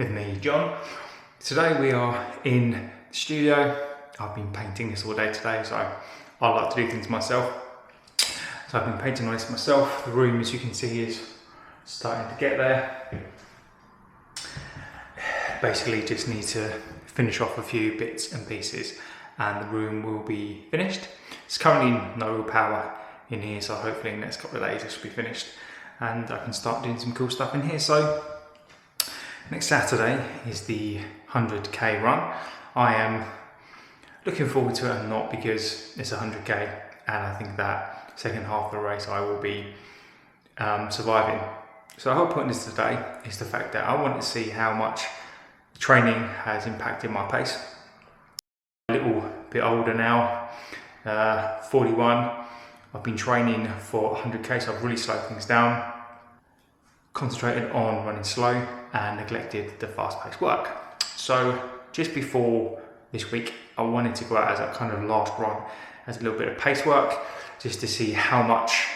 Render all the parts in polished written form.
with me, John. Today we are in the studio. I've been painting this all day today, so I like to do things myself. So I've been painting all this myself. The room, as you can see, is starting to get there. Basically just need to finish off a few bits and pieces and the room will be finished. There's currently no real power in here, so hopefully in the next couple of days this will be finished and I can start doing some cool stuff in here. So next Saturday is the 100k run. I am looking forward to it and not because it's 100k, and I think that second half of the race I will be surviving. So the whole point of this today is the fact that I want to see how much training has impacted my pace. A little bit older now, 41. I've been training for 100k, so I've really slowed things down, concentrated on running slow and neglected the fast-paced work. So just before this week, I wanted to go out as a kind of last run, as a little bit of pace work, just to see how much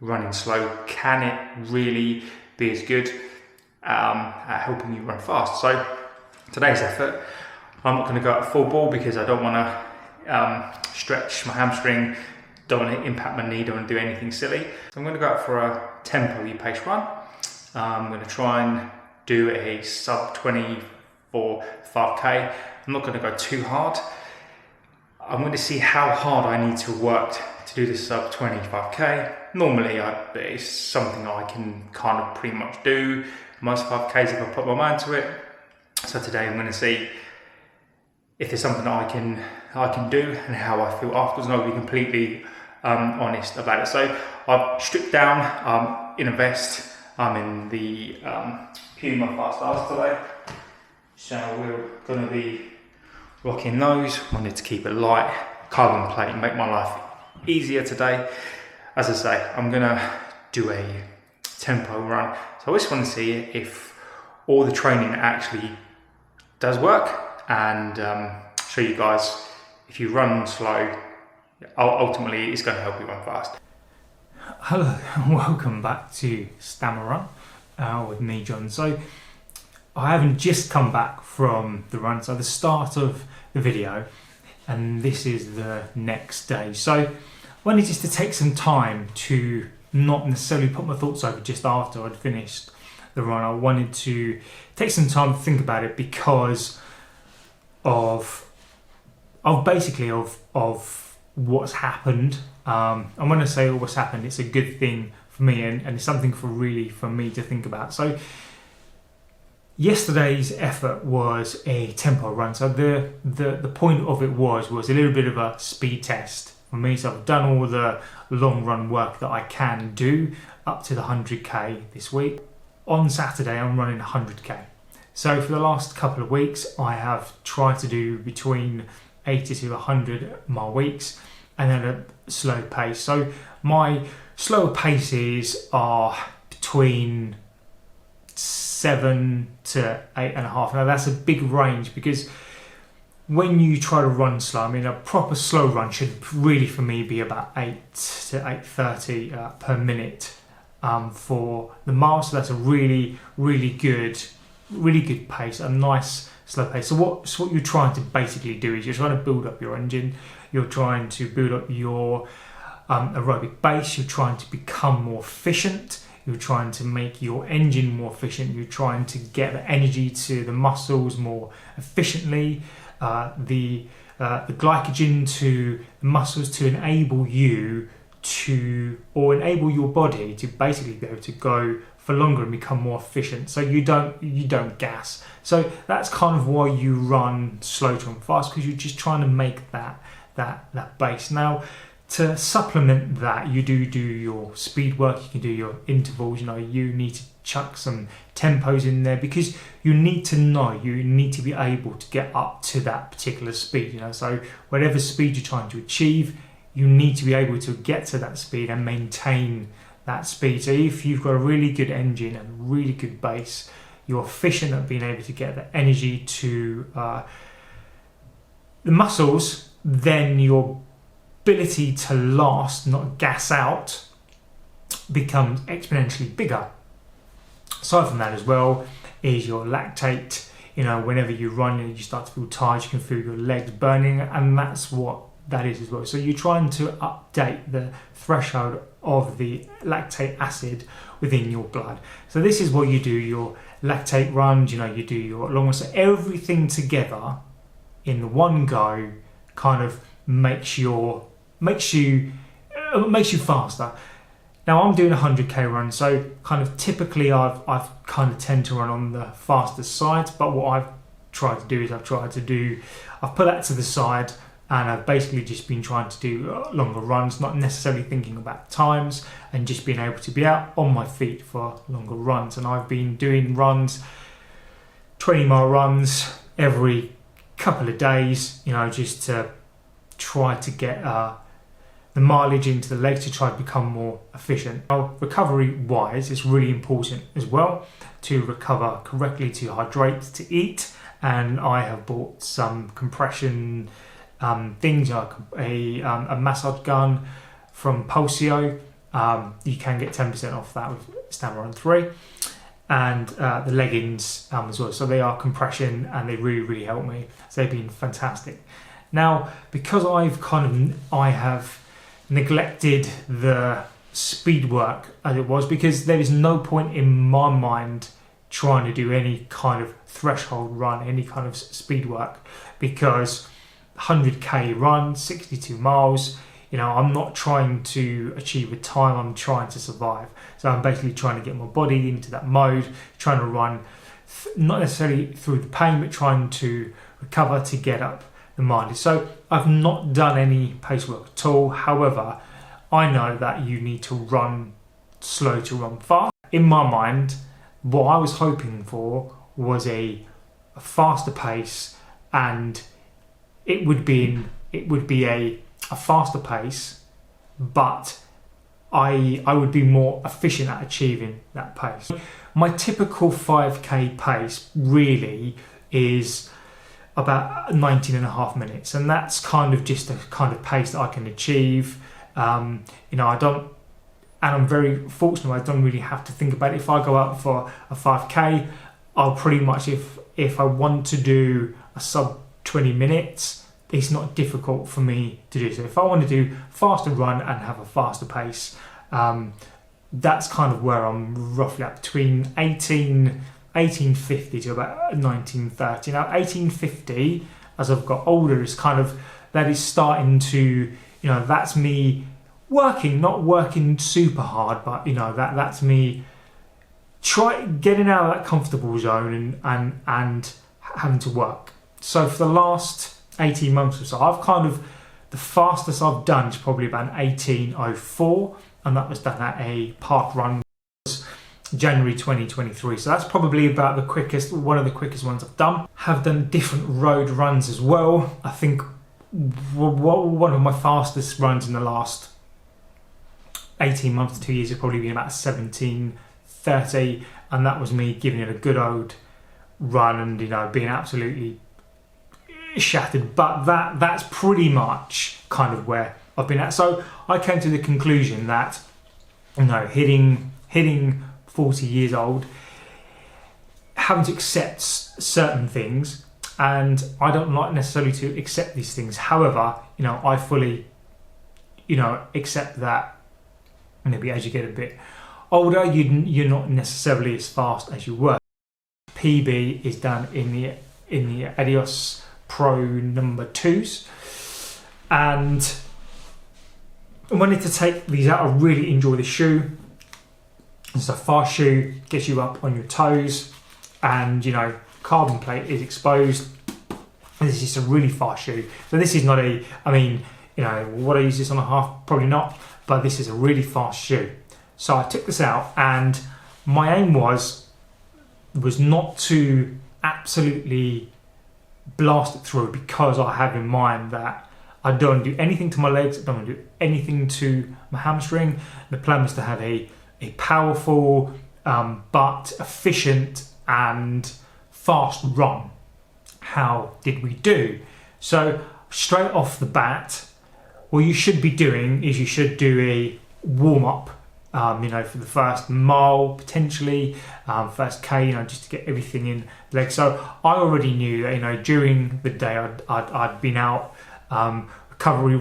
running slow, can it really be as good at helping you run fast. So today's effort, I'm not going to go out full ball because I don't want to stretch my hamstring, don't want to impact my knee, don't want to do anything silly. So I'm going to go out for a tempo pace run. I'm going to try and do a sub 20 for 5k. I'm not going to go too hard. I'm going to see how hard I need to work to do this sub 25k. Normally it's something I can kind of pretty much do most 5ks if I put my mind to it. So today I'm going to see if there's something that I can do and how I feel afterwards, and I'll be completely honest about it. So I've stripped down in a vest. I'm in the PUMA Fast Stars today, so we're going to be rocking those. Wanted to keep it light, carbon plate, make my life easier today. As I say, I'm going to do a tempo run, so I just want to see if all the training actually does work, and show you guys if you run slow, ultimately it's going to help you run fast. Hello and welcome back to Stammerun with me, John. So I haven't just come back from the run, so the start of the video, and this is the next day. So I wanted just to take some time to not necessarily put my thoughts over just after I'd finished the run. I wanted to take some time to think about it because of what's happened. And when I say what's happened, it's a good thing for me, and it's something for me to think about. So yesterday's effort was a tempo run. So the point of it was a little bit of a speed test for me. So I've done all the long run work that I can do up to the 100k this week. On Saturday, I'm running 100k. So for the last couple of weeks, I have tried to do between 80 to 100 mile weeks and then a slow pace. So my slower paces are between 7 to 8.5. Now that's a big range because when you try to run slow, I mean a proper slow run should really for me be about 8 to 8.30 per minute for the mile. So that's a really good pace, a nice slow pace. So what you're trying to basically do is you're trying to build up your engine, you're trying to build up your aerobic base, you're trying to become more efficient, you're trying to make your engine more efficient, you're trying to get the energy to the muscles more efficiently, the glycogen to the muscles to enable you enable your body to basically be able to go for longer and become more efficient, so you don't gas. So that's kind of why you run slow to run fast, because you're just trying to make that base. Now to supplement that, you do your speed work, you can do your intervals, you need to chuck some tempos in there because you need to be able to get up to that particular speed, so whatever speed you're trying to achieve, you need to be able to get to that speed and maintain that speed. So if you've got a really good engine and really good base, you're efficient at being able to get the energy to the muscles, then your ability to last, not gas out, becomes exponentially bigger. Aside from that as well, is your lactate. You know, whenever you run and you start to feel tired, you can feel your legs burning, and that's what that is as well. So you're trying to update the threshold of the lactate acid within your blood. So this is what you do, your lactate runs, you know, you do your long runs. So everything together in the one go kind of makes you faster. Now I'm doing a 100k run, so kind of typically I've kind of tend to run on the faster side, but what I've tried to do is I've put that to the side, and I've basically just been trying to do longer runs, not necessarily thinking about times, and just being able to be out on my feet for longer runs. And I've been doing runs, 20-mile runs every couple of days, you know, just to try to get the mileage into the legs to try to become more efficient. Now, recovery-wise, it's really important as well to recover correctly, to hydrate, to eat, and I have bought some compression things like a massage gun from PULSIO. You can get 10% off that with stammerun 3, and the leggings as well. So they are compression, and they really help me. So they've been fantastic. Now, because I have neglected the speed work as it was, because there is no point in my mind trying to do any kind of threshold run, any kind of speed work, because 100k run, 62 miles, you know, I'm not trying to achieve a time, I'm trying to survive. So I'm basically trying to get my body into that mode, trying to run, not necessarily through the pain, but trying to recover to get up the mileage. So I've not done any pace work at all. However, I know that you need to run slow to run fast. In my mind, what I was hoping for was a faster pace, and it would be a faster pace, but I would be more efficient at achieving that pace. My typical 5k pace really is about 19.5 minutes, and that's kind of just a kind of pace that I can achieve. You know, I'm very fortunate, I don't really have to think about it. If I go out for a 5k, I'll pretty much, if I want to do a sub 20 minutes, it's not difficult for me to do. So if I want to do faster run and have a faster pace, that's kind of where I'm roughly at, between 1850 to about 1930. Now 1850, as I've got older, is kind of, that is starting to, you know, that's me working, not working super hard, but you know, that's me getting out of that comfortable zone and having to work. So for the last 18 months or so, I've kind of, the fastest I've done is probably about 18:04, and that was done at a park run, January 2023. So that's probably about the quickest, one of the quickest ones I've done. Have done different road runs as well. I think one of my fastest runs in the last 18 months to 2 years has probably been about 17:30, and that was me giving it a good old run and, you know, being absolutely shattered. But that's pretty much kind of where I've been at. So I came to the conclusion that, you know, hitting 40 years old, having to accept certain things, and I don't like necessarily to accept these things. However, you know, I fully, you know, accept that maybe as you get a bit older, you're not necessarily as fast as you were. PB is done in the Adios Pro number 2s, and I wanted to take these out. I really enjoy the shoe. It's a fast shoe, gets you up on your toes, and, you know, carbon plate is exposed. This is a really fast shoe. So this is not a, I mean, you know, would I use this on a half? Probably not, but this is a really fast shoe. So I took this out, and my aim was not to absolutely blast it through, because I have in mind that I don't do anything to my legs, I don't do anything to my hamstring. The plan was to have a powerful but efficient and fast run. How did we do? So straight off the bat, what you should be doing is you should do a warm-up you know, for the first mile potentially, first K, you know, just to get everything in the leg. So I already knew that, you know, during the day I'd been out, recovery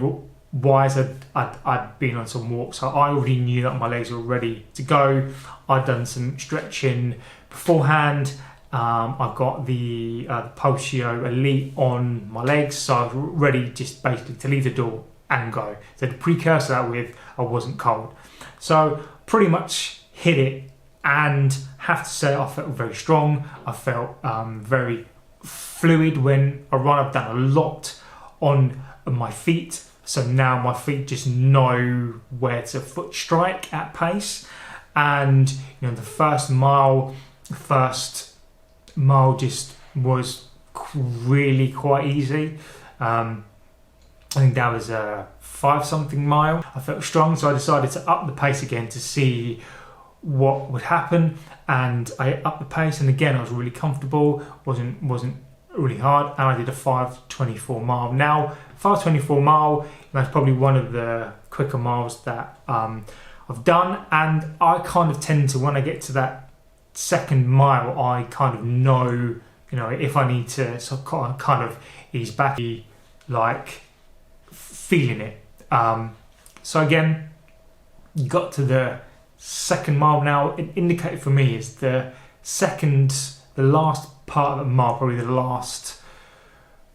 wise, I'd been on some walks, so I already knew that my legs were ready to go. I'd done some stretching beforehand. I've got the PULSIO Elite on my legs, so I was ready just basically to leave the door and go. So the precursor to that with, I wasn't cold. So pretty much hit it, and have to say I felt very strong. I felt very fluid when I run. I've done a lot on my feet, so now my feet just know where to foot strike at pace. And you know, the first mile just was really quite easy. I think that was a 5-something mile. I felt strong, so I decided to up the pace again to see what would happen, and I upped the pace, and again I was really comfortable. wasn't really hard, and I did a 5:24 mile. Now 5:24 mile, that's probably one of the quicker miles that I've done, and I kind of tend to, when I get to that second mile, I kind of know, you know, if I need to kind of ease back, like feeling it. So again, you got to the second mile. Now, an indicator for me is the last part of the mile, probably the last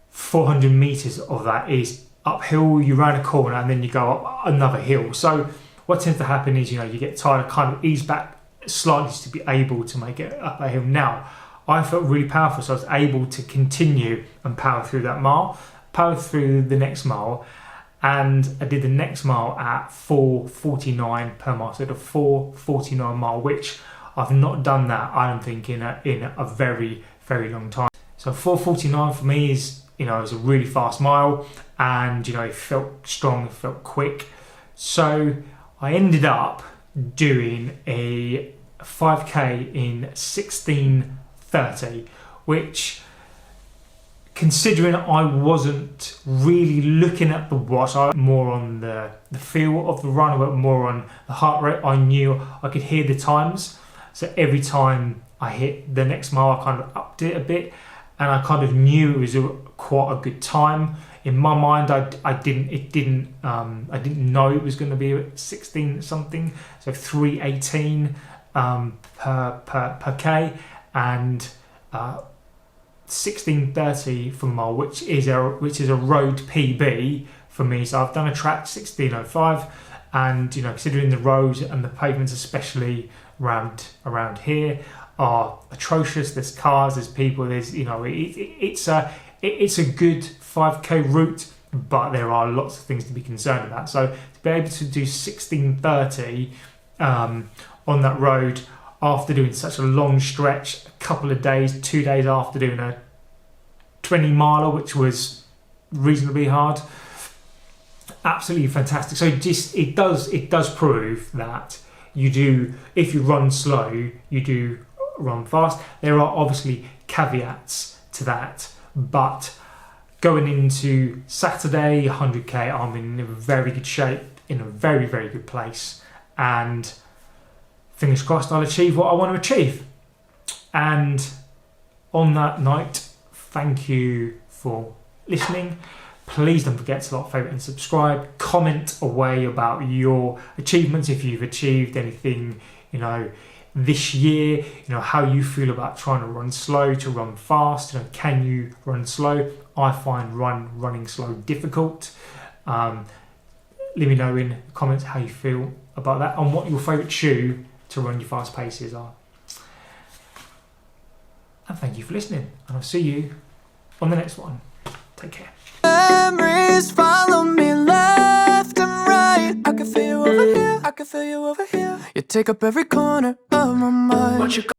400 meters of that is uphill. You round a corner and then you go up another hill. So what tends to happen is, you know, you get tired, kind of ease back slightly to be able to make it up a hill. Now, I felt really powerful, so I was able to continue and power through that mile, power through the next mile, and I did the next mile at 4:49 per mile, so the 4:49 mile, which I've not done that, I don't think, in a very, very long time. So 4:49 for me is, you know, it was a really fast mile, and, you know, it felt strong, it felt quick. So I ended up doing a 5K in 16:30, which, considering I wasn't really looking at the watch, I was more on the feel of the run, I went more on the heart rate. I knew I could hear the times, so every time I hit the next mile I kind of upped it a bit, and I kind of knew it was quite a good time. In my mind, I didn't know it was going to be 16 something, so 3:18 per K, and 16:30 for mile, which is a road PB for me. So I've done a track 16:05, and, you know, considering the roads and the pavements, especially around here, are atrocious. There's cars, there's people, there's, you know, it's a good 5K route, but there are lots of things to be concerned about. So to be able to do 16:30 on that road after doing such a long stretch, a couple of days, 2 days after doing a 20 miler, which was reasonably hard, absolutely fantastic. So just it does prove that you do, if you run slow, you do run fast. There are obviously caveats to that, but going into Saturday 100K, I'm in very good shape, in a very, very good place, and fingers crossed I'll achieve what I want to achieve. And on that note, thank you for listening. Please don't forget to like, favourite and subscribe. Comment away about your achievements, if you've achieved anything, you know, this year, you know, how you feel about trying to run slow, to run fast. You know, can you run slow? I find running slow difficult. Let me know in the comments how you feel about that, and what your favourite shoe to run your fast paces are. And thank you for listening, and I'll see you on the next one. Take care. Memories follow me left and right. I can feel you over here, I can feel you over here. You take up every corner of my mind.